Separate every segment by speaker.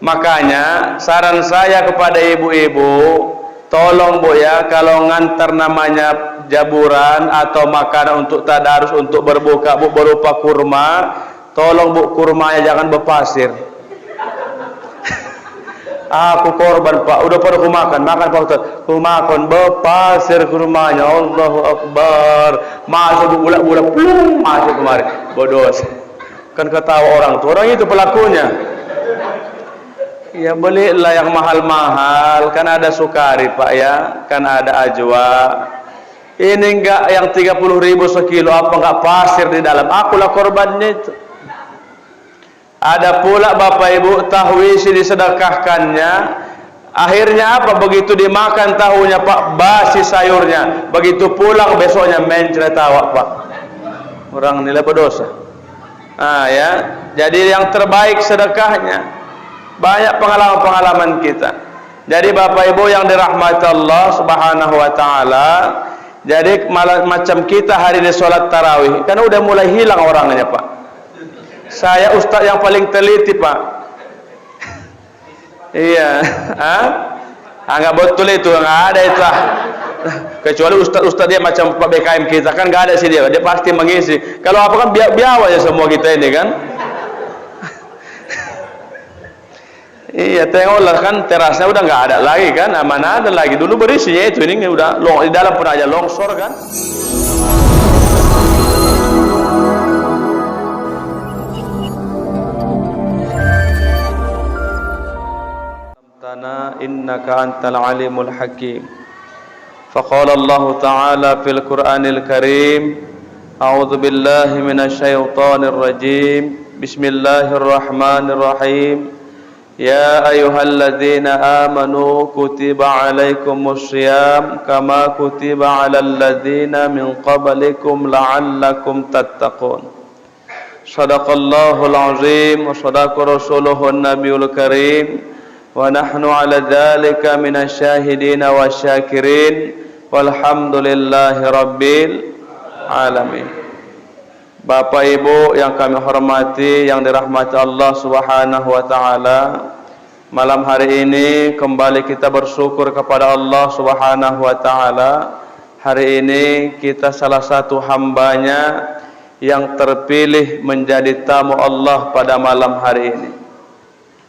Speaker 1: Makanya saran saya kepada ibu-ibu, tolong Bu ya, kalau ngantar namanya jaburan atau makanan untuk tadarus, untuk berbuka Bu, berupa kurma, tolong Bu, kurmanya jangan berpasir. Aku korban Pak, udah pada makan Pak Ustaz, aku makan berpasir kurmanya. Allahu Akbar. Masuk bulat-bulat plung masuk kemari. Bodoh. Kan ketawa orang tuh, orang itu pelakunya. Ya belilah yang mahal-mahal, kan ada sukari Pak ya, kan ada ajwa. Ini enggak yang 30.000 sekilo, apa enggak pasir di dalam? Akulah korbannya itu. Ada pula Bapak Ibu tahwisi disedekahkannya. Akhirnya apa? Begitu dimakan tahunya Pak, basi sayurnya. Begitu pulang besoknya mencret tawa Pak. Orang nilai berdosa. Nah ya, jadi yang terbaik sedekahnya. Banyak pengalaman-pengalaman kita. Jadi Bapak Ibu yang dirahmati Allah Subhanahu wa taala, jadi macam kita hari ini sholat tarawih, kan udah mulai hilang orangnya Pak. Saya ustaz yang paling teliti Pak. Iya, nggak betul itu, nggak ada itu. Kecuali ustaz dia macam Pak BKM kita, kan nggak ada sih dia pasti mengisi. Kalau apa kan biar aja semua kita ini kan. Iya, tengoklah kan terasnya udah nggak ada lagi kan, mana ada lagi. Dulu berisinya itu, ini udah di dalam pun aja longsor kan. Tana innaka antal alimul hakim. Faqala Allah Ta'ala fil Qur'anil Karim, a'udzu billahi minasyaitonir rajim. Bismillahirrahmanirrahim. Ya ayyuhalladzina amanu kutiba alaikumus syiyam kama kutiba alal ladzina min qablikum la'allakum tattaqun. Shadaqallahul azim wa shadaqa rasuluhun nabiyul karim wa nahnu ala dzalika minasyahidina wasyakirin walhamdulillahi rabbil alamin. Bapak Ibu yang kami hormati, yang dirahmati Allah Subhanahu wa taala, malam hari ini kembali kita bersyukur kepada Allah Subhanahu wa taala. Hari ini kita salah satu hambanya yang terpilih menjadi tamu Allah pada malam hari ini.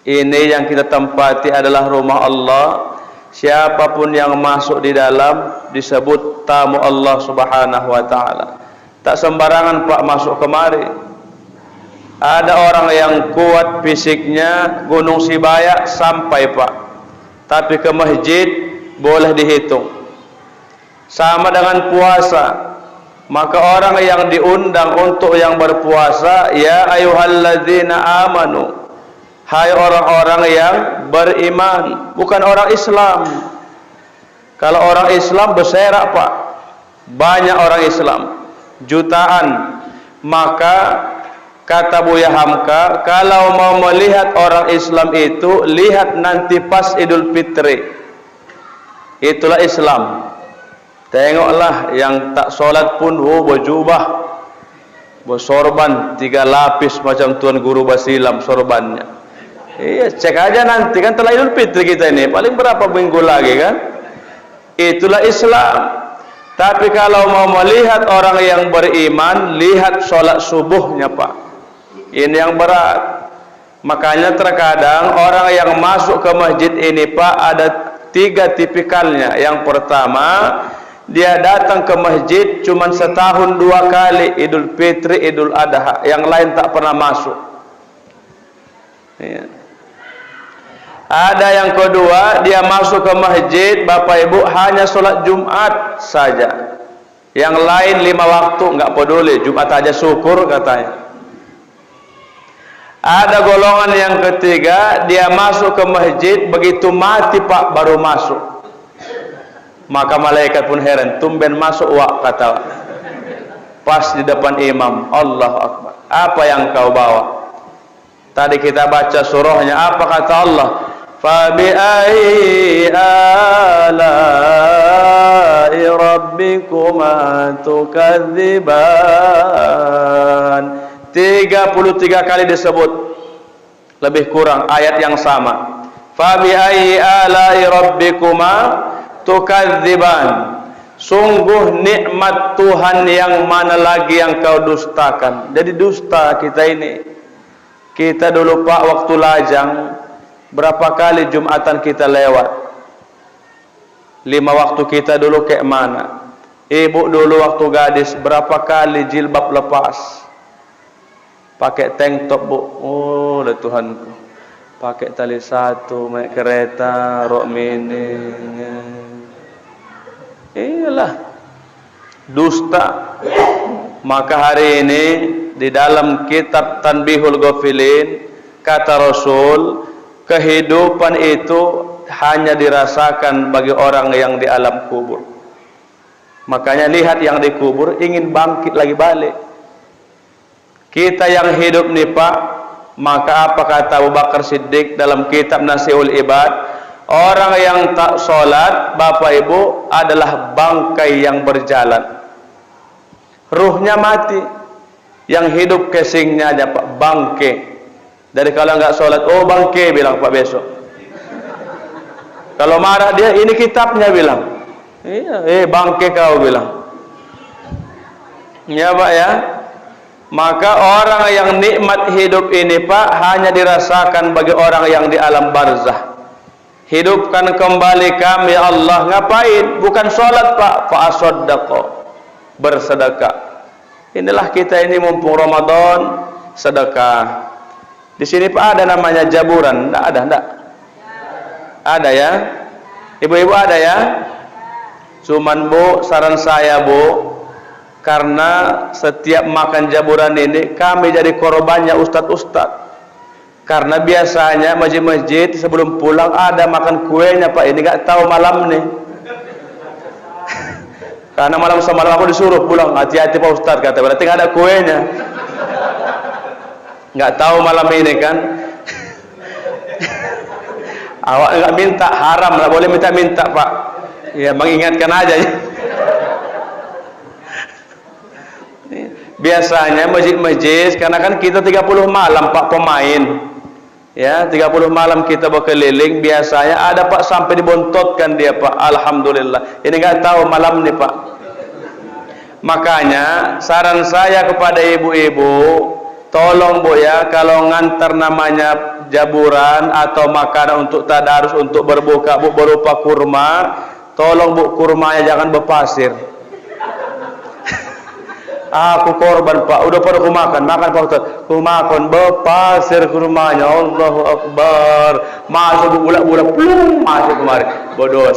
Speaker 1: Ini yang kita tempati adalah rumah Allah. Siapapun yang masuk di dalam disebut tamu Allah Subhanahu wa taala. Tak sembarangan Pak masuk kemari. Ada orang yang kuat fisiknya Gunung Sibaya sampai Pak, tapi ke masjid boleh dihitung. Sama dengan puasa, maka orang yang diundang untuk yang berpuasa, ya ayyuhalladzina amanu, hai orang-orang yang beriman, bukan orang Islam. Kalau orang Islam berserak Pak, banyak orang Islam, jutaan. Maka kata Buya Hamka, kalau mau melihat orang Islam itu, lihat nanti pas Idul Fitri. Itulah Islam. Tengoklah yang tak sholat pun berjubah, bersorban 3 lapis macam Tuan Guru Basilam sorbannya. Iya, cek aja nanti kan telah Idul Fitri kita ini, paling berapa minggu lagi kan. Itulah Islam. Tapi kalau mau melihat orang yang beriman, lihat sholat subuhnya Pak. Ini yang berat. Makanya terkadang orang yang masuk ke masjid ini Pak, ada 3 tipikalnya. Yang pertama, dia datang ke masjid cuma setahun 2 kali, Idul Fitri, Idul Adha. Yang lain tak pernah masuk. Ya. Ada yang kedua, dia masuk ke masjid Bapak Ibu hanya sholat Jumat saja. Yang lain 5 waktu enggak peduli, Jumat aja syukur katanya. Ada golongan yang ketiga, dia masuk ke masjid begitu mati Pak baru masuk. Maka malaikat pun heran, tumben masuk Wak, kata. Pas di depan imam, Allahu Akbar. Apa yang kau bawa? Tadi kita baca surahnya, apa kata Allah? Fabi'ai ala'i rabbikuma tukadziban. 33 kali disebut. lebih kurang ayat yang sama. Fa bi ayyi ala'i rabbikuma tukadziban. Sungguh nikmat Tuhan yang mana lagi yang kau dustakan. Jadi dusta kita ini. Kita dulu Pak waktu lajang berapa kali Jumatan kita lewat. 5 waktu kita dulu kayak mana. Ibu dulu waktu gadis berapa kali jilbab lepas. Pakai tank top Bu. Oh Tuhanku. Pakai tali satu, naik kereta, rok mini. Iyalah dusta. Maka hari ini di dalam kitab Tanbihul Ghafilin kata Rasul, kehidupan itu hanya dirasakan bagi orang yang di alam kubur. Makanya lihat yang dikubur ingin bangkit lagi balik. Kita yang hidup nih Pak, maka apa kata Abu Bakar Siddiq dalam kitab Nasiul Ibad? Orang yang tak sholat, Bapak Ibu, adalah bangkai yang berjalan. Ruhnya mati. Yang hidup casingnya aja Pak, bangke. Dari kalau nggak sholat, oh bangke bilang Pak besok. Kalau marah dia, ini kitabnya bilang. Iya, bangke kau bilang. Ya Pak ya. Maka orang yang nikmat hidup ini Pak, hanya dirasakan bagi orang yang di alam barzah. Hidupkan kembali kami Allah. Ngapain? Bukan sholat Pak. Fa'asaddaqa, bersedekah. Inilah kita ini mumpung Ramadan, sedekah. Di sini Pak ada namanya jaburan. Enggak ada, enggak? Ada ya? Ibu-ibu ada ya? Cuman Bu, saran saya Bu, karena setiap makan jaburan ini kami jadi korbannya ustadz-ustadz. Karena biasanya masjid-masjid sebelum pulang ada makan kuenya Pak, ini nggak tahu malam nih. Karena malam semalam aku disuruh pulang, hati-hati Pak Ustadz kata, berarti nggak ada kuenya. Nggak tahu malam ini kan. Awak nggak minta, haram lah, boleh minta Pak. Ya mengingatkan aja ya. Biasanya masjid-masjid, karena kan kita 30 malam Pak pemain. Ya, 30 malam kita berkeliling, biasanya ada Pak sampai dibontotkan dia Pak. Alhamdulillah. Ini nggak tahu malam nih Pak. Makanya saran saya kepada ibu-ibu, tolong Bu ya, kalau ngantar namanya jaburan atau makanan untuk tadarus, untuk berbuka Bu, berupa kurma, tolong Bu kurmanya jangan berpasir. Aku korban Pak, udah pada aku makan Pak Ustaz, aku makan berpasir kurmanya. Allahu Akbar. Masuk bulat-bulat plung masuk kemari. Bodoh.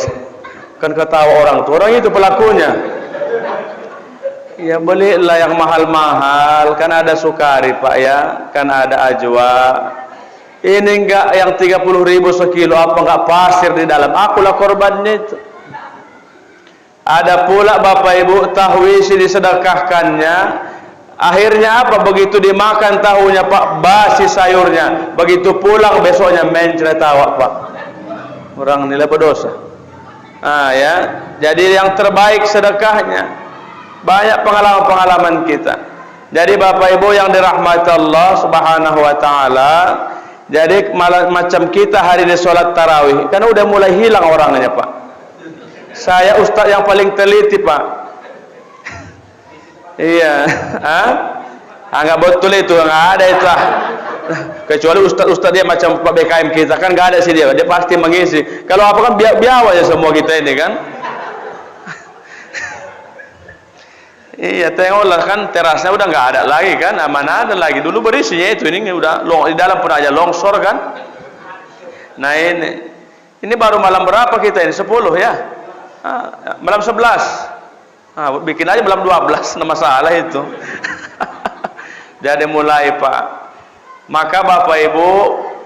Speaker 1: Kan ketawa orang tuh, orang itu pelakunya. Ya belilah yang mahal-mahal, kan ada sukari Pak ya, kan ada ajwa. Ini enggak yang 30.000 sekilo, apa enggak pasir di dalam. Akulah korbannya itu. Ada pula Bapak Ibu tahwisi disedekahkannya. Akhirnya apa? Begitu dimakan tahunya Pak, basi sayurnya. Begitu pulang besoknya mencret awak Pak. Orang nilai berdosa. Ya. Jadi yang terbaik sedekahnya. Banyak pengalaman-pengalaman kita. Jadi Bapak Ibu yang dirahmati Allah Subhanahu wa taala, jadi macam kita hari ini sholat tarawih, kan udah mulai hilang orangnya Pak. Saya ustaz yang paling teliti Pak. Iya, nggak betul itu, nggak ada itu. Kecuali ustaz-ustaz dia macam Pak BKM kita, kan nggak ada sih dia pasti mengisi. Kalau apa kan biawa aja semua kita ini kan. Iya, tengoklah kan terasnya udah nggak ada lagi kan, mana ada lagi. Dulu berisinya itu, ini udah di dalam pun aja longsor kan. Nah ini baru malam berapa kita ini? 10 ya. Malam 11. Bikin aja malam 12, nama masalah itu. Jadi mulai Pak. Maka Bapak Ibu,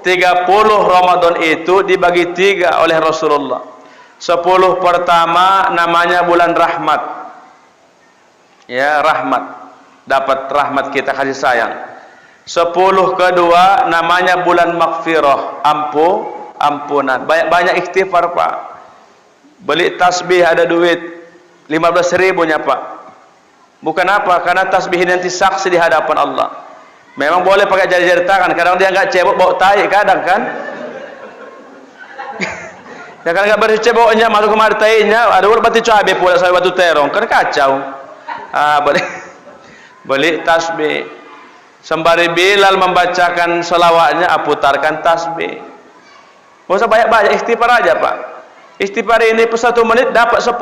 Speaker 1: 30 Ramadan itu dibagi 3 oleh Rasulullah. 10 pertama namanya bulan rahmat. Ya, rahmat. Dapat rahmat kita, kasih sayang. 10 kedua namanya bulan maghfirah, ampunan. Banyak istighfar Pak. Beli tasbih ada duit 15.000-nya Pak. Bukan apa? Karena tasbih nanti saksi di hadapan Allah. Memang boleh pakai jari-jari tangan. Kadang dia nggak cebok, bawa tai kadang kan. Ya kan nggak bersih ceboknya, masuk kemari tainya, ada batu cabai pula sampai batu terong, kan kacau. Beli tasbih. Sembari Bilal membacakan selawatnya, putarkan tasbih. Nggak usah banyak-banyak, istighfar aja Pak. Istighfar ini per 1 menit dapat 10,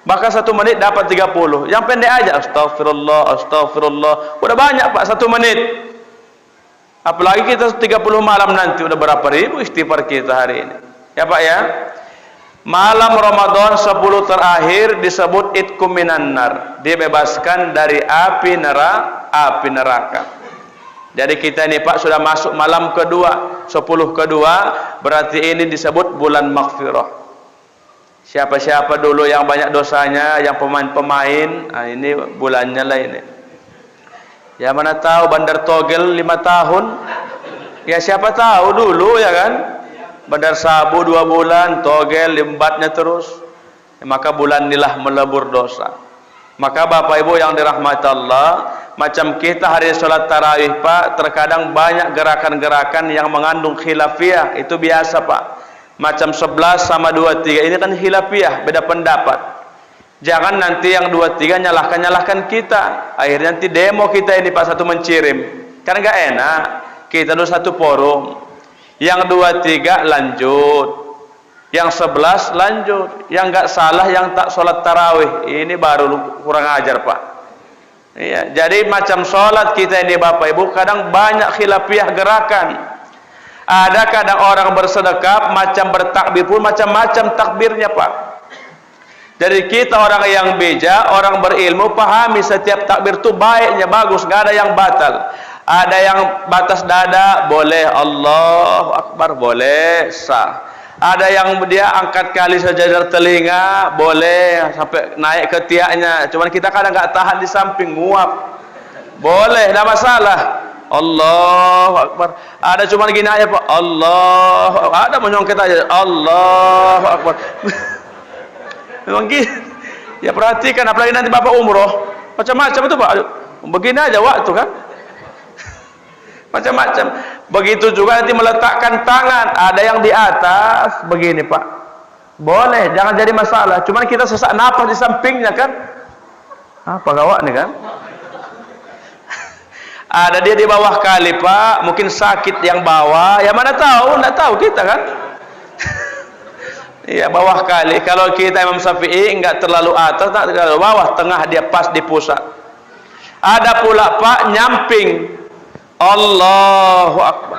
Speaker 1: bahkan 1 menit dapat 30. Yang pendek aja, astagfirullah, astagfirullah. Udah banyak Pak 1 menit. Apalagi kita 30 malam nanti, udah berapa ribu istighfar kita hari ini. Ya Pak ya. Malam Ramadan 10 terakhir disebut itqum minan nar, dibebaskan dari api neraka. Jadi kita ini Pak sudah masuk malam kedua, 10 kedua, berarti ini disebut bulan maghfirah. Siapa-siapa dulu yang banyak dosanya, yang pemain-pemain, ini bulannya lah ini. Ya mana tahu Bandar Togel 5 tahun, ya siapa tahu dulu ya kan. Bandar Sabu 2 bulan, Togel limbatnya terus, ya, maka bulan inilah melebur dosa. Maka Bapak Ibu yang dirahmati Allah, macam kita hari sholat tarawih Pak, terkadang banyak gerakan-gerakan yang mengandung khilafiyah, itu biasa Pak. Macam 11 sama 23 ini kan khilafiyah, beda pendapat. Jangan nanti yang 23 nyalahkan kita, akhirnya nanti demo kita ini Pak, satu mencirim, kan nggak enak. Kita dulu satu forum, yang 23 lanjut, yang 11 lanjut, yang nggak salah yang tak sholat tarawih, ini baru kurang ajar Pak. Iya, jadi macam sholat kita ini Bapak Ibu kadang banyak khilafiyah gerakan. Ada kadang orang bersedekap macam bertakbir pun macam-macam takbirnya Pak. Dari kita orang yang bijak, orang berilmu, pahami setiap takbir itu baiknya, bagus, nggak ada yang batal. Ada yang batas dada boleh, Allahu Akbar boleh, sah. Ada yang dia angkat kali sejajar telinga boleh sampai naik ke tiaknya. Cuman kita kadang nggak tahan di samping, nguap. Boleh, tidak masalah. Allahu Akbar. Ada cuman gini aja Pak, Allahu Akbar. Ada menyongket aja, Allahu Akbar. Memang gitu. Ya perhatikan, apalagi nanti Bapak umroh, macam-macam itu Pak. Begini aja waktu kan. Macam-macam. Begitu juga nanti meletakkan tangan, ada yang di atas begini Pak, boleh, jangan jadi masalah. Cuman kita sesak napas di sampingnya kan, apa gawat nih kan. Ada dia di bawah kali Pak, mungkin sakit yang bawah, ya mana tahu, nggak tahu kita kan. Iya bawah kali. Kalau kita Imam Syafi'i nggak terlalu atas, nggak terlalu bawah, tengah dia pas di pusat. Ada pula Pak nyamping, Allahu Akbar.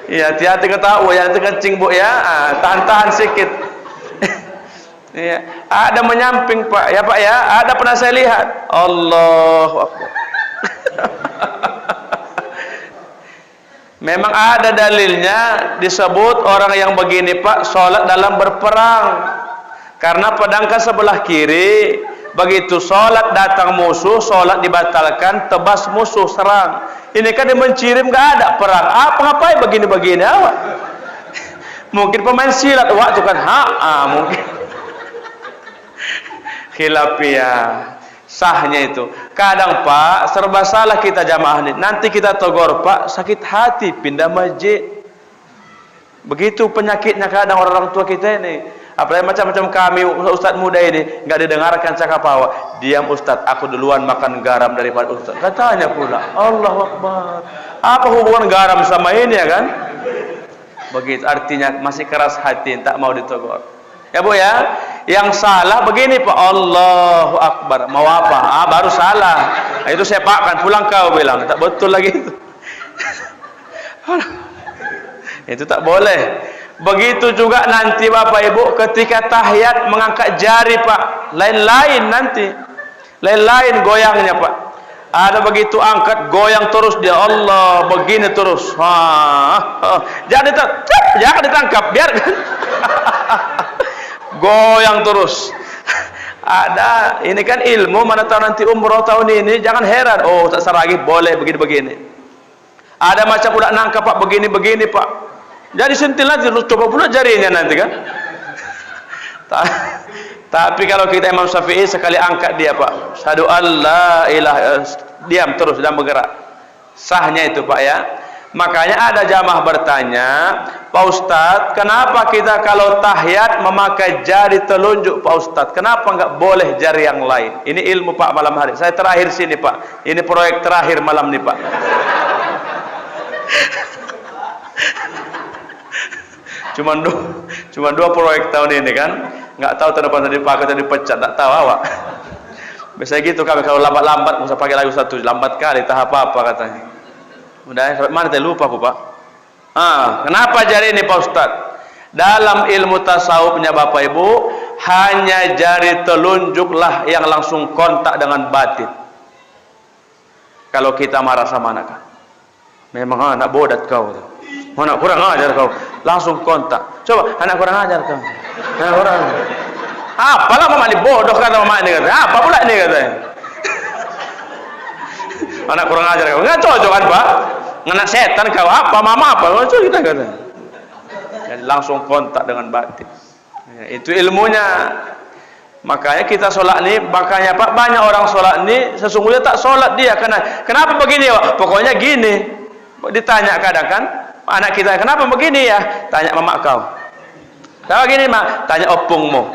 Speaker 1: Ya hati-hati ketawa, yang itu kencing Bu ya, tahan-tahan sedikit. Ya, ada menyamping Pak, ya Pak ya, ada pernah saya lihat, Allahu Akbar. Memang ada dalilnya disebut orang yang begini Pak, sholat dalam berperang, karena pedang kan sebelah kiri. Begitu sholat datang musuh, sholat dibatalkan, tebas musuh, serang. Ini kan dia mencirim, nggak ada perang. Apa ngapain begini-begini awak? Mungkin pemain silat waktu kan, mungkin. Khilafiyah sahnya itu. Kadang Pak serba salah kita jamaah ini. Nanti kita tegur Pak, sakit hati pindah masjid. Begitu penyakitnya kadang orang tua kita ini. Apalagi macam-macam kami ustaz muda ini nggak didengarkan cakap awak. Diam ustaz, aku duluan makan garam daripada ustaz. Katanya pula, Allahu Akbar. Apa hubungan garam sama ini ya kan? Begitu artinya masih keras hati, tak mau ditegur. Ya Bu ya, yang salah begini Pak, Allahu Akbar. Mau apa? Baru salah. Nah, itu saya pakkan, pulang kau bilang, tak betul lagi itu. Itu tak boleh. Begitu juga nanti Bapak Ibu ketika tahiyat mengangkat jari Pak, lain-lain nanti, lain-lain goyangnya Pak. Ada begitu angkat goyang terus dia, Allah begini terus. Jangan ditangkap, biarkan. Goyang terus. Ada, ini kan ilmu, mana tahu nanti umroh tahun ini, jangan heran. Oh tak saragi boleh begini-begini. Ada macam udah nangkap Pak begini-begini Pak. Jadi sentil nanti lu coba pula jarinya nanti kan. Tapi kalau kita Imam Syafi'i sekali angkat dia Pak, syahadu alla ilaha, diam terus dan bergerak. Sahnya itu Pak ya. Makanya ada jamaah bertanya, Pak Ustadz, kenapa kita kalau tahiyat memakai jari telunjuk Pak Ustadz? Kenapa enggak boleh jari yang lain? Ini ilmu Pak malam hari. Saya terakhir sini Pak. Ini proyek terakhir malam nih Pak. Cuma dua proyek tahun ini kan. Enggak tahu tahun depan tadi dipakai atau dipecat, enggak tahu awak. Biasanya gitu kami kalau lambat-lambat usah pakai lagi satu, lambat kali tahap apa katanya. Udah sampai mana tadi lupa aku Pak. Kenapa jari ini Pak Ustaz? Dalam ilmu tasawufnya Bapak Ibu, hanya jari telunjuklah yang langsung kontak dengan batin. Kalau kita marah sama anak kan, memang anak bodat kau tuh. Anak kurang ajar kau, langsung kontak. Coba anak kurang ajar kau. Anak kurang. Apalah mama ini bodoh kata mama ini kata. Apa pula ini katanya? Anak kurang ajar kau. Enggak cocok kan Pak? Ngena setan kau apa mama apa? Cocok kita kata. Jadi langsung kontak dengan batin. Ya, itu ilmunya. Makanya kita sholat nih, makanya Pak banyak orang sholat nih sesungguhnya tak sholat dia. Kenapa begini Pak? Pokoknya gini. Ditanya kadang kan, anak kita kenapa begini ya? Tanya mama kau. Kenapa gini mak? Tanya opungmu.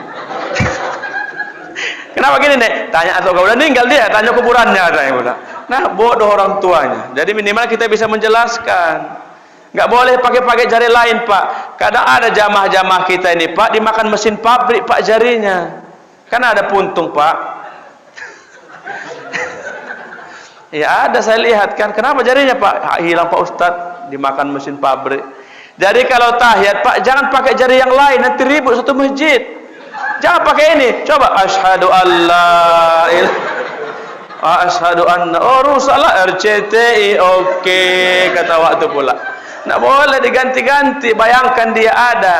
Speaker 1: Kenapa gini nek? Tanya atau kau udah meninggal dia, tanya kuburannya katanya pula. Nah, bodoh orang tuanya. Jadi minimal kita bisa menjelaskan. Nggak boleh pakai jari lain Pak. Kadang ada jamaah-jamaah kita ini Pak dimakan mesin pabrik Pak jarinya. Kan ada puntung Pak. Ya ada saya lihat kan. Kenapa jarinya Pak? Hilang Pak Ustadz dimakan mesin pabrik. Jadi kalau tahiyat Pak jangan pakai jari yang lain, nanti ribut satu masjid. Jangan pakai ini. Coba asyhadu alla ilaha asyhadu anna rusaklah RCTI oke kata waktu pula. Nggak boleh diganti-ganti. Bayangkan dia ada.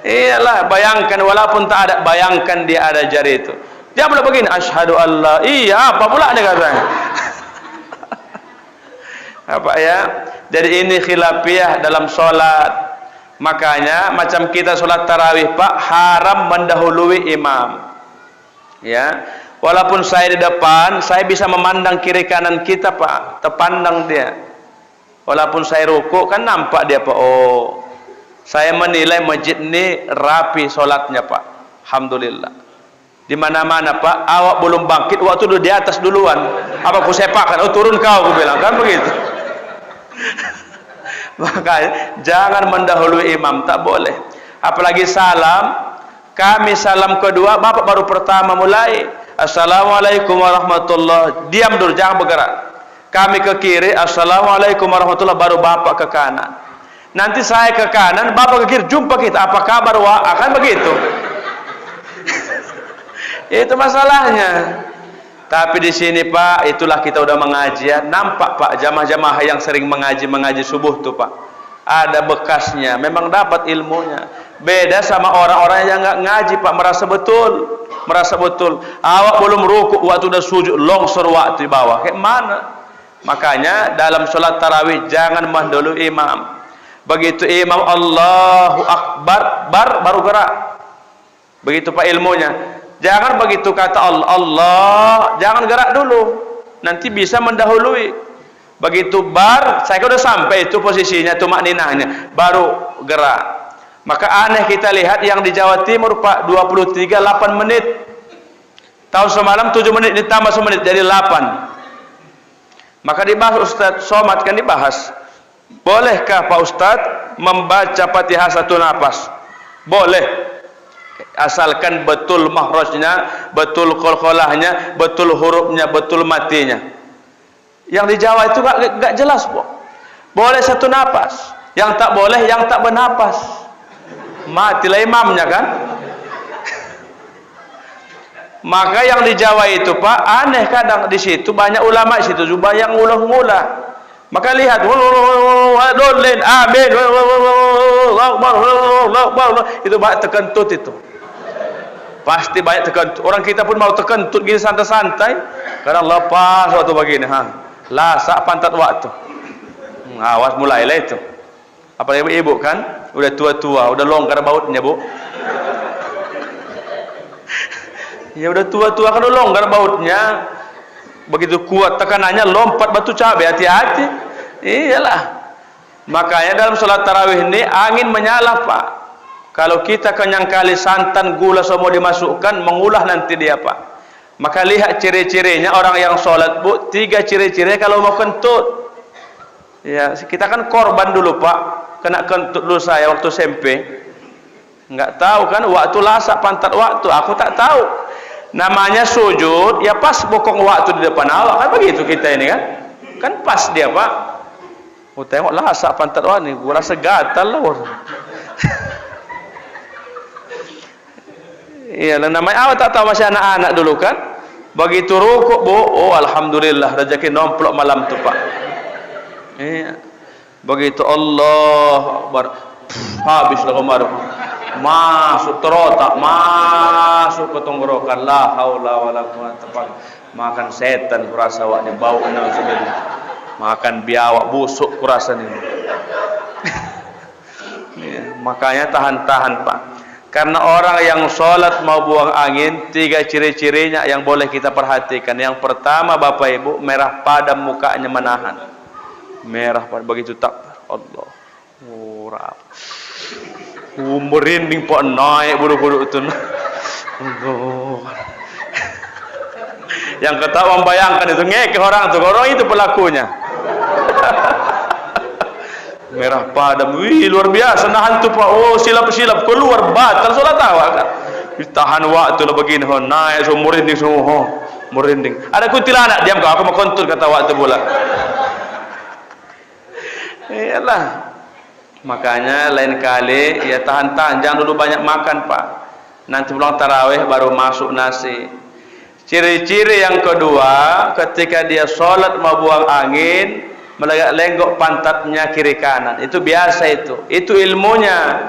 Speaker 1: Iyalah bayangkan walaupun tak ada, bayangkan dia ada jari itu. Dia pula begini asyhadu alla. Iya apa pula dia katanya. Apa ya? Jadi ini khilafiyah dalam sholat. Makanya macam kita sholat tarawih Pak haram mendahului imam. Ya, walaupun saya di depan, saya bisa memandang kiri kanan kita Pak, terpandang dia. Walaupun saya rukuk kan nampak dia Pak. Oh, saya menilai masjid ini rapi sholatnya Pak. Alhamdulillah. Di mana-mana Pak, awak belum bangkit, waktu dulu di atas duluan. Apa aku sepakan? Oh turun kau, aku bilang kan begitu. Makanya jangan mendahului imam, tak boleh. Apalagi salam, kami salam kedua, bapak baru pertama mulai. Assalamualaikum warahmatullahi. Diam dulu, jangan bergerak. Kami ke kiri, assalamualaikum warahmatullahi, baru bapak ke kanan. Nanti saya ke kanan, bapak ke kiri, jumpa kita. Apa kabar wa? Akan begitu. Itu masalahnya. Tapi di sini Pak, itulah kita udah mengaji ya. Nampak Pak, jamaah-jamaah yang sering mengaji subuh tuh Pak. Ada bekasnya, memang dapat ilmunya. Beda sama orang-orang yang nggak ngaji Pak, merasa betul. Awak belum rukuk, waktu udah sujud, longsor waktu di bawah. Kayak mana? Makanya dalam sholat tarawih jangan mendahului imam. Begitu imam Allahu Akbar, baru gerak. Begitu Pak ilmunya. Jangan begitu kata Allah, jangan gerak dulu. Nanti bisa mendahului. Begitu saya udah sampai itu posisinya, tumak ninahnya, baru gerak. Maka aneh kita lihat yang di Jawa Timur Pak 23 8 menit. Tahun semalam 7 menit ditambah 1 menit jadi 8. Maka dibahas Ustaz Somad kan dibahas. Bolehkah Pak Ustaz membaca Fatihah satu nafas? Boleh. Asalkan betul mahrajnya, betul qalqalahnya, betul hurufnya, betul matinya. Yang di Jawa itu gak jelas Pak. Boleh satu nafas. Yang tak boleh yang tak bernapas. Matilah imamnya kan. Maka yang di Jawa itu Pak aneh kadang di situ banyak ulama di situ juga yang ngulah-ngulah. Maka lihat dolin amin itu banyak tekentut itu. Pasti banyak tekentut. Orang kita pun mau tekentut gini santai-santai, kadang lepas waktu begini lasak pantat waktu. Awas mulailah itu. Apalagi ibu kan udah tua-tua, udah longgar bautnya Bu. Ya udah tua-tua kan longgar bautnya. Begitu kuat tekanannya lompat batu cabai, hati-hati. Iyalah. Makanya dalam sholat tarawih ini angin menyala Pak. Kalau kita kenyang kali santan gula semua dimasukkan, mengulah nanti dia Pak. Maka lihat ciri-cirinya orang yang sholat Bu, 3 ciri-ciri kalau mau kentut. Ya kita kan korban dulu Pak, kena kentut dulu saya waktu SMP. Enggak tahu kan waktu lasak pantat waktu, aku tak tahu. Namanya sujud, ya pas bokong waktu di depan awak kan begitu kita ini kan. Kan pas dia Pak. Oh tengok lasak pantat awak ni, gua rasa gatal lah. Iya, namanya awak tak tahu masih anak-anak dulu kan. Begitu rukuk Bu, oh alhamdulillah rezeki nomplok malam tu Pak. Iya. Begitu Allah Akbar, habislah Umar. Masuk terotak, masuk ke tenggorokan, la haula wala quwata illa billah. Makan setan kurasa awaknya bau nauzubillah. Makan biawak busuk kurasa ni. Ya, makanya tahan-tahan Pak. Karena orang yang sholat mau buang angin, 3 ciri-cirinya yang boleh kita perhatikan. Yang pertama Bapak Ibu, merah padam mukanya menahan. Merah padam begitu tak Allah. Murah. Merinding Pak naik buru-buru itu. Yang ketawa membayangkan itu ngekeh orang itu. Orang itu pelakunya. Merah padam. Wih luar biasa nahan tu Pak. Oh silap-silap keluar batal solat awak kan. Tahan waktu lah begini. Oh, naik so merinding semua. Oh, merinding. Ada kuntilanak diam kau. Aku mau kontur kata waktu pula. Iyalah. Makanya lain kali ya tahan-tahan, jangan dulu banyak makan Pak. Nanti pulang tarawih baru masuk nasi. Ciri-ciri yang kedua, ketika dia sholat mau buang angin, melenggok pantatnya kiri kanan. Itu biasa itu. Itu ilmunya.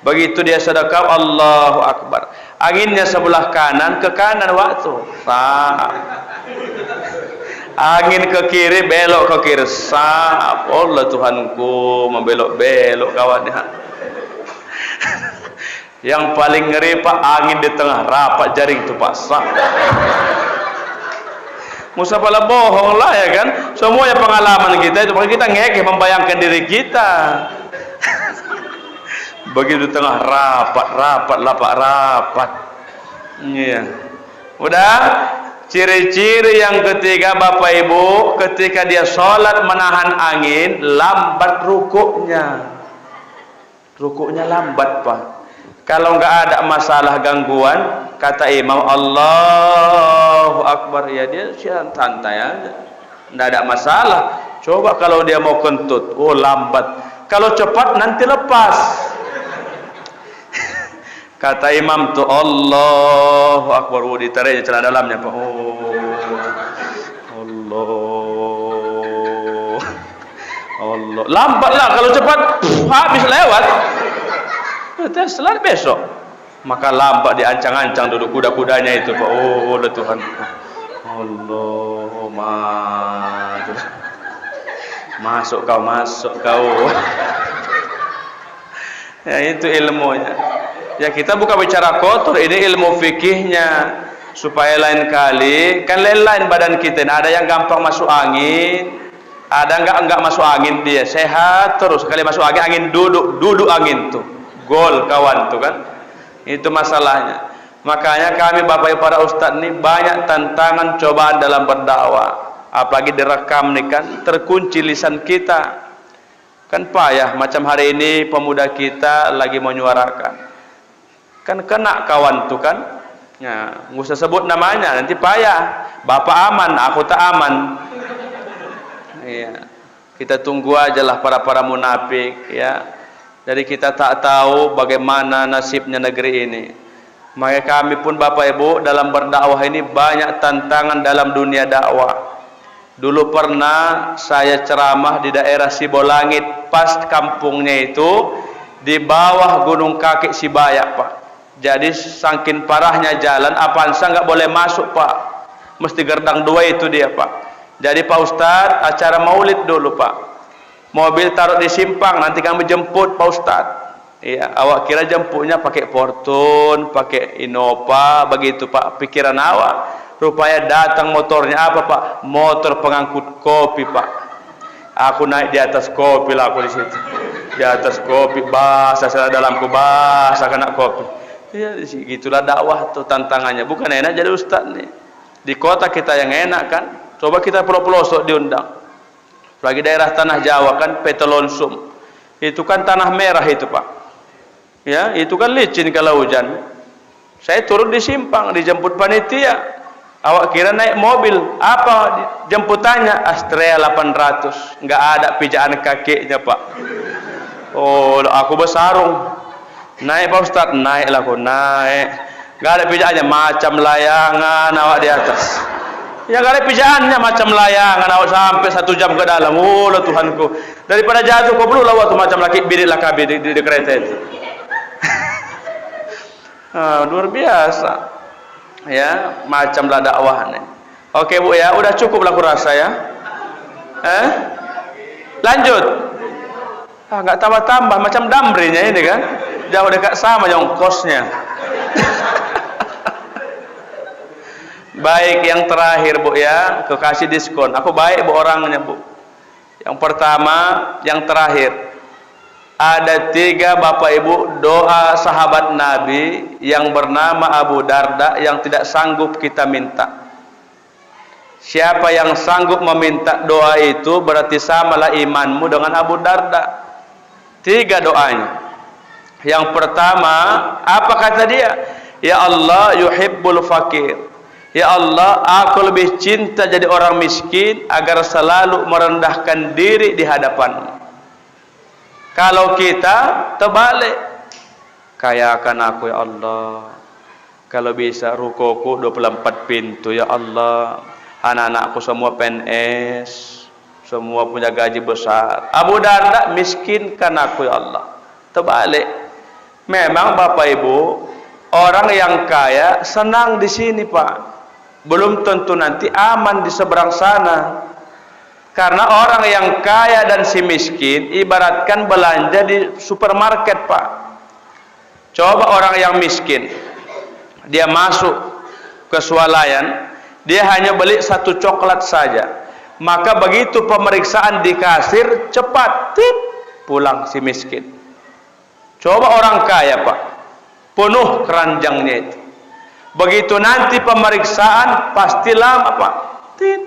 Speaker 1: Begitu dia sedekah Allahu Akbar. Anginnya sebelah kanan ke kanan waktu. Sah. Angin ke kiri belok ke kiri. Sah. Allah Tuhanku membelok-belok kawannya. Yang paling ngeri Pak, angin di tengah rapat jaring itu Pak. Sah. Musa pala bohong lah ya kan. Semuanya pengalaman kita itu. Makanya kita ngekeh membayangkan diri kita. Begitu tengah rapat. Iya. Udah. Ciri-ciri yang ketiga Bapak Ibu, ketika dia sholat menahan angin, lambat rukuknya. Rukuknya lambat Pak. Kalau nggak ada masalah gangguan, kata imam Allahu Akbar, ya dia santai aja, nggak ada masalah. Coba kalau dia mau kentut, oh lambat. Kalau cepat nanti lepas. Kata imam tu Allahu Akbar, oh ditarik celana dalamnya Pak. Oh Allah, lambatlah. Kalau cepat habis lewat. Nanti setelah besok. Maka lambat diancang-ancang dulu kuda-kudanya itu Pak. Oh Tuhan. Allahumma masuk kau. Ya itu ilmunya. Ya kita bukan bicara kotor, ini ilmu fikihnya. Supaya lain kali kan lain badan kita. Ada yang gampang masuk angin, ada enggak masuk angin, dia sehat terus. Sekali masuk angin duduk angin tuh. Gol kawan tuh kan. Itu masalahnya. Makanya kami Bapak Ibu para ustadz ini banyak tantangan cobaan dalam berdakwah. Apalagi direkam nih kan, terkunci lisan kita. Kan payah macam hari ini pemuda kita lagi menyuarakan. Kan kena kawan tuh kan. Ya, nggak usah sebut namanya, nanti payah. Bapak aman, aku tak aman. Iya. Kita tunggu aja lah para munafik ya. Jadi kita tak tahu bagaimana nasibnya negeri ini. Maka kami pun Bapak Ibu dalam berdakwah ini banyak tantangan dalam dunia dakwah. Dulu pernah saya ceramah di daerah Sibolangit, pas kampungnya itu di bawah Gunung Kaki Sibayak Pak. Jadi saking parahnya jalan, Avanza nggak boleh masuk Pak. Mesti gerdang 2 itu dia Pak. Jadi Pak Ustadz acara maulid dulu Pak. Mobil taruh di simpang, nanti kami jemput Pak Ustadz. Ya, awak kira jemputnya pakai Fortune, pakai Innova, begitu Pak pikiran awak. Rupanya datang motornya apa Pak? Motor pengangkut kopi Pak. Aku naik di atas kopi lah aku di situ. Di atas kopi basah saya dalamku basah kena kopi. Ya gitulah dakwah tuh tantangannya. Bukan enak jadi ustaz nih. Di kota kita yang enak kan. Coba kita pelosok diundang. Lagi daerah tanah Jawa kan Petolonsum. Itu kan tanah merah itu Pak. Ya, itu kan licin kalau hujan. Saya turun di simpang, dijemput panitia. Awak kira naik mobil, apa jemputannya? Astrea 800, nggak ada pijaan kakinya Pak. Oh, aku bersarung. Naik Pak Ustaz, naiklah aku naik. Nggak ada pijaannya, macam layangan awak di atas. Ya nggak ada pijaannya macam layangan awak sampai 1 jam ke dalam. Oh Tuhanku, daripada jatuh kau perlu lawat macam laki bidik lakabi di kereta itu. Luar biasa ya, macamlah dakwah nih. Oke Bu ya, udah cukup lah aku rasa ya. Lanjut. Nggak tambah-tambah macam dambrinya ini kan, jauh dekat sama yang kosnya. Baik, yang terakhir Bu ya, kekasih diskon. Aku baik Bu orangnya Bu. Yang pertama, yang terakhir. Ada 3 Bapak Ibu doa sahabat Nabi yang bernama Abu Darda yang tidak sanggup kita minta. Siapa yang sanggup meminta doa itu berarti samalah imanmu dengan Abu Darda. 3 doanya. Yang pertama, apa kata dia? Ya Allah yuhibbul fakir. Ya Allah, aku lebih cinta jadi orang miskin agar selalu merendahkan diri di hadapanmu. Kalau kita terbalik, kayakan aku ya Allah. Kalau bisa rukoku 24 pintu ya Allah. Anak-anakku semua PNS, semua punya gaji besar. Abu Darda miskinkan aku ya Allah. Terbalik. Memang Bapak Ibu, orang yang kaya senang di sini Pak. Belum tentu nanti aman di seberang sana. Karena orang yang kaya dan si miskin ibaratkan belanja di supermarket Pak. Coba orang yang miskin, dia masuk ke swalayan, dia hanya beli 1 coklat saja. Maka begitu pemeriksaan di kasir, cepat, tip, pulang si miskin. Coba orang kaya Pak, penuh keranjangnya itu. Begitu nanti pemeriksaan, pasti lama Pak. Tip,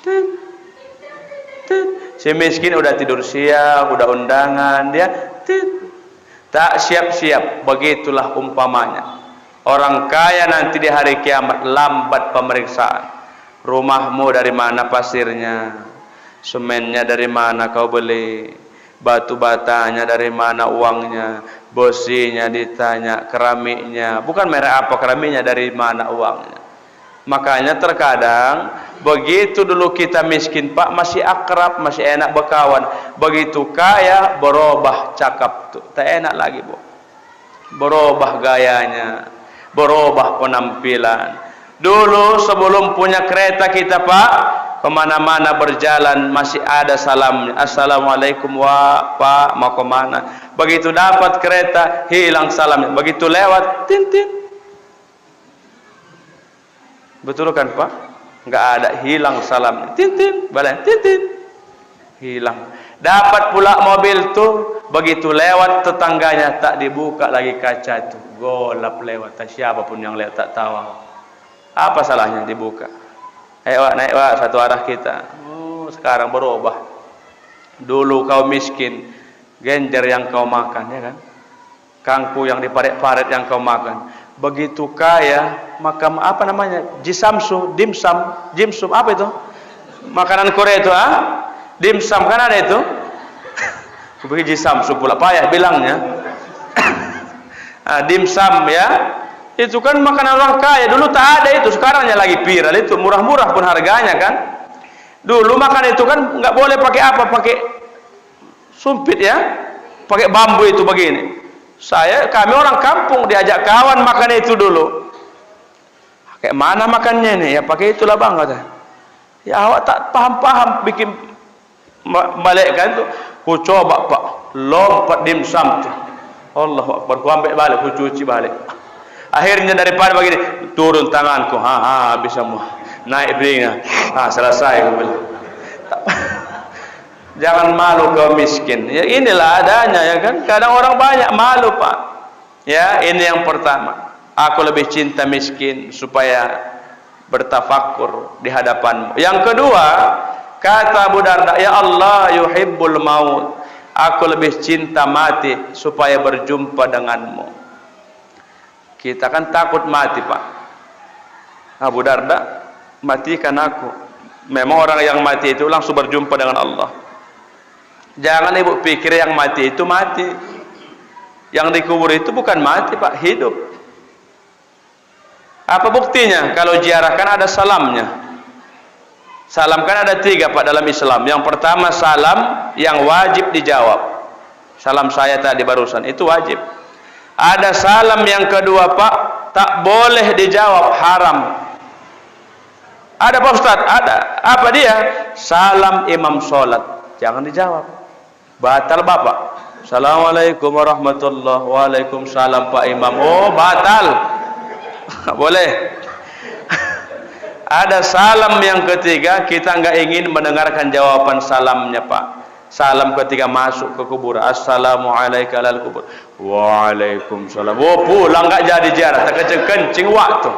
Speaker 1: tip. Si miskin udah tidur siang, udah undangan, dia tak siap-siap. Begitulah umpamanya orang kaya nanti di hari kiamat, lambat pemeriksaan. Rumahmu dari mana pasirnya, semennya dari mana kau beli, batu batanya dari mana uangnya, besinya ditanya, keramiknya, bukan merek apa keramiknya, dari mana uangnya. Makanya terkadang begitu dulu kita miskin Pak masih akrab, masih enak berkawan. Begitu kaya berubah cakap tuh, tak enak lagi Bu. Berubah gayanya, berubah penampilan. Dulu sebelum punya kereta kita Pak, kemana-mana berjalan masih ada salamnya. Assalamualaikum Pak, mau kemana? Begitu dapat kereta hilang salamnya. Begitu lewat tintin. Betul kan Pak? Enggak ada, hilang salamnya. Tintin, balik tintin. Hilang. Dapat pula mobil tuh, begitu lewat tetangganya tak dibuka lagi kaca itu. Golap lewat, siapapun yang lewat tak tahu. Apa salahnya dibuka? Ayo Wak, naik Wak, satu arah kita. Oh, sekarang berubah. Dulu kau miskin, genjer yang kau makan ya kan? Kangku yang diparet-paret yang kau makan. Begitu kaya, maka apa namanya? Jisamsu, dimsum, apa itu? Makanan Korea itu dimsum kan ada itu. Begitu jisamsu pula payah bilangnya. Dimsum ya. Itu kan makanan orang kaya. Dulu tak ada itu, sekarangnya lagi viral itu, murah-murah pun harganya kan. Dulu makan itu kan nggak boleh pakai apa? Pakai sumpit ya. Pakai bambu itu begini. Kami orang kampung diajak kawan makan itu dulu. Kayak mana makannya nih? Ya pakai itulah bang kata. Ya awak tak paham-paham bikin
Speaker 2: balik kan tu, ku coba pak lompat dimsum tu, Allahu Akbar, ku ambil balik, ku cuci balik. Akhirnya daripada begini turun tanganku, habis semua, naik berinya, selesai. Jangan malu kau miskin. Ya inilah adanya ya kan. Kadang orang banyak malu pak. Ya ini yang pertama. Aku lebih cinta miskin supaya bertafakur di hadapanmu. Yang kedua, kata Abu Darda, ya Allah yuhibbul maut. Aku lebih cinta mati supaya berjumpa denganmu. Kita kan takut mati pak. Abu Darda, matikan aku. Memang orang yang mati itu langsung berjumpa dengan Allah. Jangan ibu pikir yang mati itu mati. Yang dikubur itu bukan mati pak, hidup. Apa buktinya? Kalau ziarah kan ada salamnya. Salam kan ada 3 pak dalam Islam. Yang pertama salam yang wajib dijawab. Salam saya tadi barusan itu wajib. Ada salam yang kedua pak, tak boleh dijawab, haram. Ada pak Ustaz? Ada. Apa dia? Salam imam sholat, jangan dijawab, batal bapak. Assalamualaikum warahmatullahi wabarakatuh. Waalaikumsalam pak imam. Oh batal. Boleh. Ada salam yang ketiga, kita nggak ingin mendengarkan jawaban salamnya pak. Salam ketika masuk ke kubur, assalamualaikum alal kubur, waalaikumsalam. Oh pulang nggak jadi ziarah, tak kencing waktu.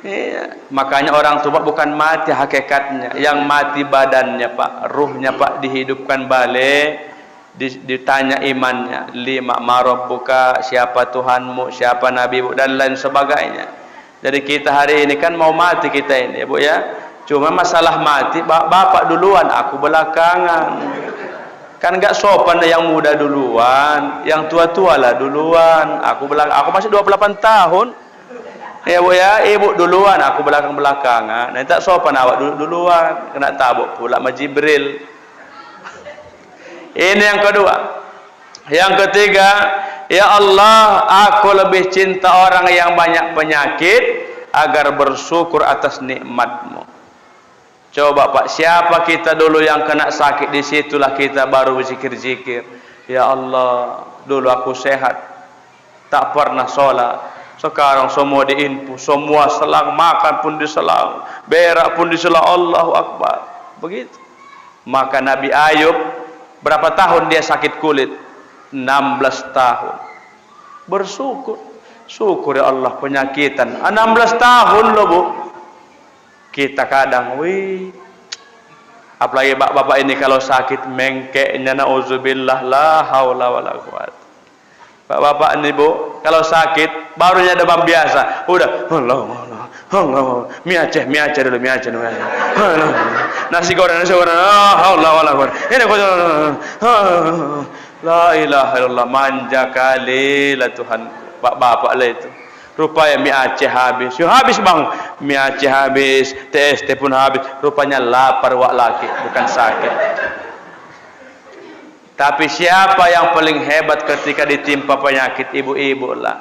Speaker 2: Iya. Makanya orang tua bukan mati hakikatnya, yang mati badannya pak, ruhnya pak dihidupkan balik, ditanya imannya, 5 marabbuka, siapa Tuhanmu, siapa nabimu dan lain sebagainya. Jadi kita hari ini kan mau mati kita ini ya bu ya. Cuma masalah mati, bapak duluan, aku belakangan. Kan nggak sopan yang muda duluan, yang tua-tua lah duluan. Aku masih 28 tahun. Ya bu ya, ibu duluan, aku belakang-belakangan. Nah, tak sopan awak duluan, kena tabuk pula sama Jibril. Ini yang kedua. Yang ketiga, ya Allah, aku lebih cinta orang yang banyak penyakit agar bersyukur atas nikmat-Mu. Coba pak, siapa kita dulu yang kena sakit, disitulah kita baru berzikir-zikir. Ya Allah, dulu aku sehat, tak pernah sholat. Sekarang semua diinpu, semua selang, makan pun diselang, berak pun diselang. Allahu Akbar. Begitu. Maka Nabi Ayub, berapa tahun dia sakit kulit? 16 tahun. Bersyukur. Syukur ya Allah penyakitan. 16 tahun loh bu. Kita kadang, apalagi bapak-bapak ini kalau sakit mengkeknya, na'udzubillah, la haula wala quwwata. Bapak-bapak ini bu, kalau sakit barunya demam biasa, udah Allah, mie Aceh dulu, nasi goreng, haula wala quwwata. Ini la ilaha illallah, manja kali lah Tuhan, bapak-bapak lah itu. Rupanya mie Aceh habis. Yo habis bang, mie Aceh habis, TST pun habis. Rupanya lapar wak laki, bukan sakit. Tapi siapa yang paling hebat ketika ditimpa penyakit? Ibu-ibu lah.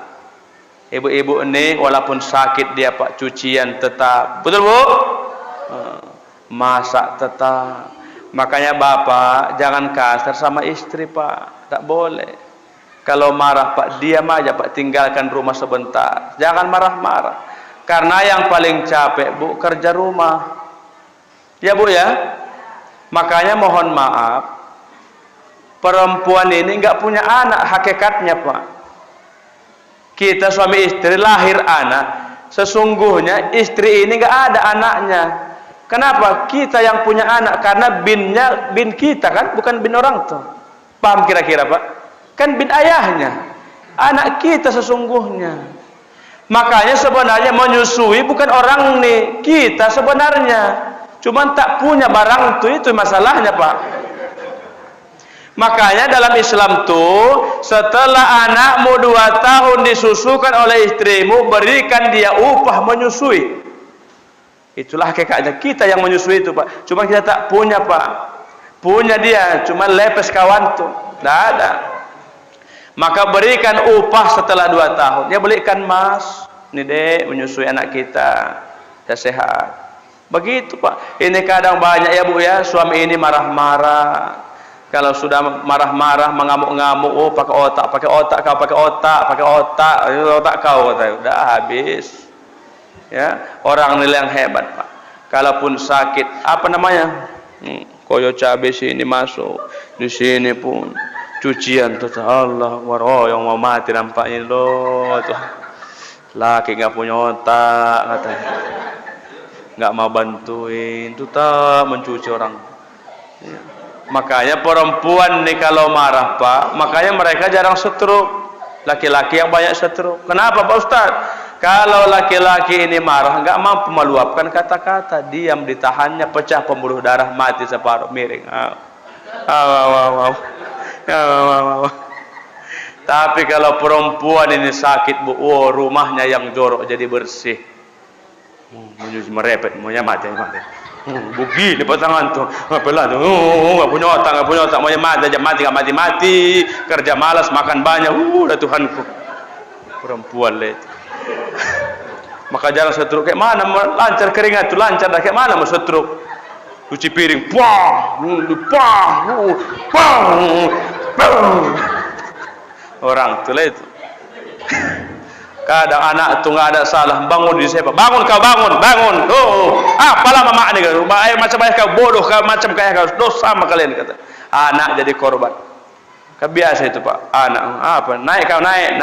Speaker 2: Ibu-ibu ini walaupun sakit dia pak, cucian tetap. Betul bu? Masak tetap. Makanya bapak jangan kasar sama istri pak, tak boleh. Kalau marah pak, diam aja pak, tinggalkan rumah sebentar. Jangan marah-marah. Karena yang paling capek bu, kerja rumah. Ya bu ya. Makanya mohon maaf, perempuan ini nggak punya anak hakikatnya pak. Kita suami istri lahir anak, sesungguhnya istri ini nggak ada anaknya. Kenapa? Kita yang punya anak, karena bin kita kan, bukan bin orang tua. Paham kira-kira pak? Kan bin ayahnya, anak kita sesungguhnya. Makanya sebenarnya menyusui bukan orang nih, kita sebenarnya. Cuman tak punya barang itu masalahnya pak. Makanya dalam Islam tuh, setelah anakmu 2 tahun disusukan oleh istrimu, berikan dia upah menyusui. Itulah hakikatnya, kita yang menyusui itu pak. Cuma kita tak punya pak. Punya dia, cuma lepes kawan tuh, tidak ada. Maka berikan upah setelah 2 tahun. Ya belikan mas, ini dek menyusui anak kita, ya sehat. Begitu Pak. Ini kadang banyak ya Bu ya, suami ini marah-marah. Kalau sudah marah-marah, mengamuk-ngamuk, oh pakai otak kau, pakai otak kau, kata, udah habis. Ya, orang nilai yang hebat Pak. Kalaupun sakit, apa namanya? Koyo cabai sini masuk, di sini pun cucian tuh, Allah, oh yang mau mati nampaknya loh tuh. Laki nggak punya otak, katanya. Nggak mau bantuin, tuh tak mencuci orang. Ya. Makanya perempuan nih kalau marah Pak, makanya mereka jarang stroke. Laki-laki yang banyak stroke. Kenapa Pak Ustaz? Kalau laki-laki ini marah, nggak mampu meluapkan kata-kata, diam ditahannya, pecah pembuluh darah, mati separuh, miring. Tapi kalau perempuan ini sakit Bu, oh, rumahnya yang jorok jadi bersih. Merepet, maunya mati. Begini pasangan tuh, ngapain tuh? Nggak punya otak, maunya mati aja, nggak mati, kerja malas, makan banyak. Udah Tuhanku, perempuan itu. Maka jangan stroke. Kayak mana lancar keringat tuh, lancar dah, kayak mana mau stroke? Cuci piring, orang tuh itu. Kadang anak tuh nggak ada salah, bangun di siapa? Bangun kau, bangun. Oh, apalah mama ini kan? Macam ayah kau bodoh, kau macam kayak kau dosa sama kalian kata. Anak jadi korban. Kebiasa itu Pak. Anak apa? Naik kau naik.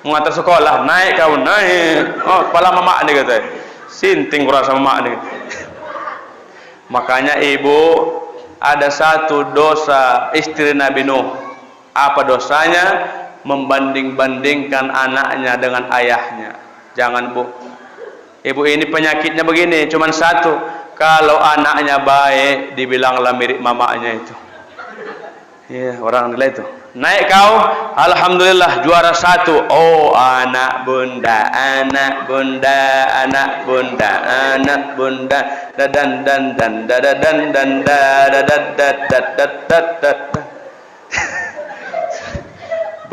Speaker 2: Mengantar sekolah, naik kau naik. Oh, apalah mama ini kata. Sinting kurang sama mama ini. Makanya ibu ada satu dosa istri Nabi Nuh. Apa dosanya? Membanding-bandingkan anaknya dengan ayahnya. Jangan Bu. Ibu ini penyakitnya begini, cuman satu. Kalau anaknya baik, dibilanglah mirip mamanya itu. Ya, orang nilai itu. Naik kau, alhamdulillah juara 1. Oh, anak bunda,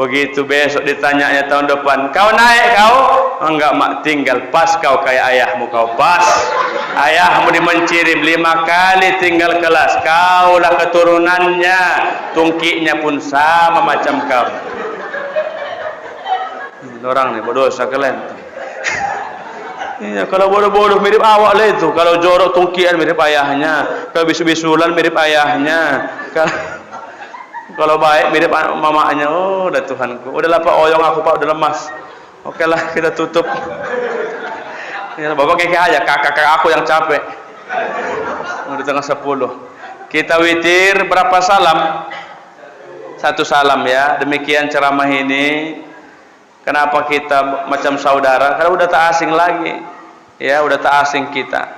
Speaker 2: begitu besok ditanyanya tahun depan, kau naik kau? Enggak mak, tinggal pas kau kayak ayahmu, kau pas. Ayahmu dimencirim 5 kali tinggal kelas, kau lah keturunannya, tungkiknya pun sama macam kau. Orang nih berdosa kalian. Iya, kalau bodoh-bodoh mirip awak lah itu, kalau jorok tungkian mirip ayahnya, kalau bisu-bisulan mirip ayahnya. Kalau baik mirip mamanya. Oh, udah Tuhanku. Udahlah Pak, oyong aku Pak, udah lemas. Oke lah, kita tutup. Ya, Bapak keke aja, kakak aku yang capek. Udah tengah 10. Kita witir berapa salam? 1 salam ya. Demikian ceramah ini. Kenapa kita macam saudara? Karena udah tak asing lagi. Ya, udah tak asing kita.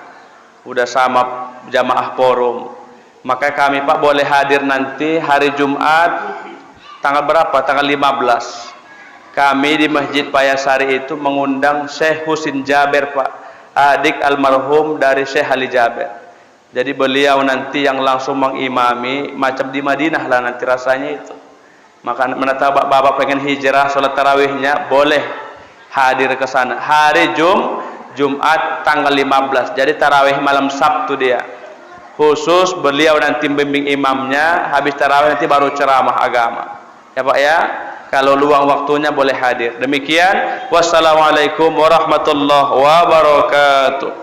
Speaker 2: Udah sama jamaah forum. Maka kami Pak boleh hadir nanti hari Jumat tanggal berapa? Tanggal 15. Kami di Masjid Payasari itu mengundang Syekh Husin Jaber Pak, adik almarhum dari Syekh Ali Jaber. Jadi beliau nanti yang langsung mengimami, macam di Madinah lah nanti rasanya itu. Maka menata bapak pengen hijrah sholat tarawihnya, boleh hadir ke sana hari Jumat tanggal 15. Jadi tarawih malam Sabtu dia. Khusus beliau nanti membimbing imamnya, habis tarawih nanti baru ceramah agama. Ya Pak ya, kalau luang waktunya boleh hadir. Demikian, wassalamualaikum warahmatullahi wabarakatuh.